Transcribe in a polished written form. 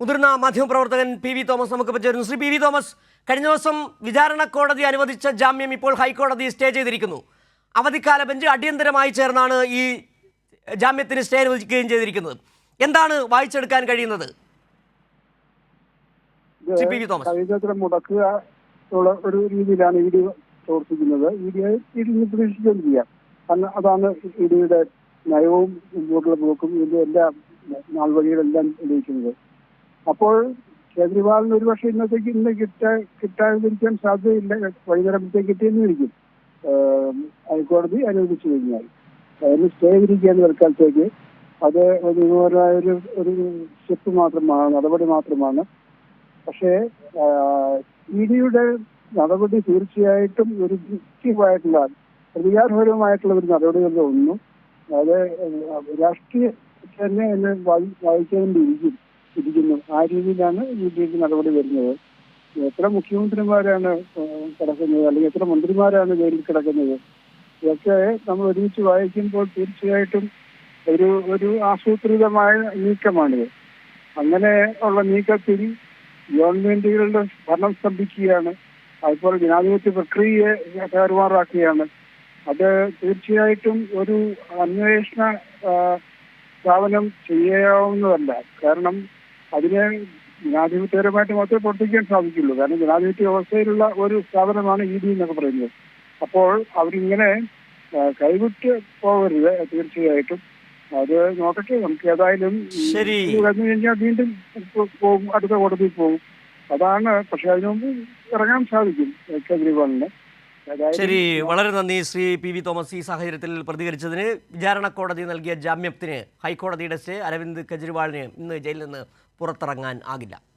മുതിർന്ന മാധ്യമപ്രവർത്തകൻ PV. Thomas നമുക്ക് പറ്റുന്നു. ശ്രീ പി.വി. തോമസ്, കഴിഞ്ഞ ദിവസം വിചാരണ കോടതി അനുവദിച്ച ജാമ്യം ഇപ്പോൾ ഹൈക്കോടതി സ്റ്റേ ചെയ്തിരിക്കുന്നു. അവധിക്കാല ബെഞ്ച് അടിയന്തരമായി ചേർന്നാണ് ഈ ജാമ്യത്തിന് സ്റ്റേ അനുവദിക്കുകയും ചെയ്തിരിക്കുന്നത്. എന്താണ് വായിച്ചെടുക്കാൻ കഴിയുന്നത്? ശ്രീ പി.വി. തോമസ്, മുടക്കുക ഉള്ള ഒരു രീതിയിലാണ് ഇ ഡി പ്രവർത്തിക്കുന്നത്. ഇ ഡി പ്രതീക്ഷിക്കുകയും അതാണ് ഇ ഡിയുടെ നയവും മുമ്പോട്ടുള്ള പോക്കും ഇതിന്റെ എല്ലാ നാൾവഴികളെല്ലാം തെളിയിക്കുന്നത്. അപ്പോൾ കേജ്രിവാളിന് ഒരുപക്ഷെ ഇന്ന് കിട്ടാതിരിക്കാൻ സാധ്യതയില്ല. വൈകുന്നേരത്തേക്ക് കിട്ടിയെന്നിരിക്കും ഹൈക്കോടതി അനുവദിച്ചു കഴിഞ്ഞാൽ. അതിന് സ്റ്റേ വിരിക്കുകയാണ് തൽക്കാലത്തേക്ക്. അത് ഒരു സ്റ്റെപ്പ് മാത്രമാണ്, നടപടി മാത്രമാണ്. പക്ഷേ ഇ ഡിയുടെ നടപടി തീർച്ചയായിട്ടും ഒരു ഡിസ്ട്രക്റ്റീവായിട്ടുള്ള പ്രതികാരപരമായിട്ടുള്ള ഒരു നടപടികളിലൊന്നും അത് രാഷ്ട്രീയ തന്നെ എന്നെ വായിച്ചുകൊണ്ടിരിക്കുന്നു. ആ രീതിയിലാണ് ഈ ഡിയുടെ നടപടി വരുന്നത്. എത്ര മുഖ്യമന്ത്രിമാരാണ് കിടക്കുന്നത്, അല്ലെങ്കിൽ എത്ര മന്ത്രിമാരാണ് ജയിലിൽ കിടക്കുന്നത്, ഇതൊക്കെ നമ്മൾ ഒരുമിച്ച് വായിക്കുമ്പോൾ തീർച്ചയായിട്ടും ഒരു ആസൂത്രിതമായ നീക്കമാണിത്. അങ്ങനെ ഉള്ള നീക്കത്തിൽ ഗവൺമെന്റുകളുടെ ഭരണം സ്തംഭിക്കുകയാണ്. അതുപോലെ ജനാധിപത്യ പ്രക്രിയയെ താറുമാറാക്കുകയാണ്. അത് തീർച്ചയായിട്ടും ഒരു അന്വേഷണ സ്ഥാപനം ചെയ്യാവുന്നതല്ല. കാരണം അതിനെ ജനാധിപത്യപരമായിട്ട് മാത്രമേ പ്രവർത്തിക്കാൻ സാധിക്കുള്ളൂ. കാരണം ജനാധിപത്യ വ്യവസ്ഥയിലുള്ള ഒരു സ്ഥാപനമാണ് ഇ ഡി എന്നൊക്കെ പറയുന്നത്. അപ്പോൾ അവരിങ്ങനെ കൈവിട്ട് പോകരുത്. തീർച്ചയായിട്ടും അത് നോക്കട്ടെ. നമുക്ക് ഏതായാലും കഴിഞ്ഞു കഴിഞ്ഞാൽ വീണ്ടും പോകും, അടുത്ത കോടതിയിൽ പോകും. അതാണ്. പക്ഷെ അതിനു മുമ്പ് ഇറങ്ങാൻ സാധിക്കും കേജ്രിവാളിന്. ശരി, വളരെ നന്ദി ശ്രീ പി.വി. തോമസ്. ഈ സാഹചര്യത്തിൽ പ്രതികരിച്ചതിന്. വിചാരണ കോടതി നൽകിയ ജാമ്യത്തിന് ഹൈക്കോടതിയുടെ സ്റ്റേ. അരവിന്ദ് കെജ്രിവാളിന് ഇന്ന് ജയിലിൽ നിന്ന് പുറത്തിറങ്ങാൻ ആകില്ല.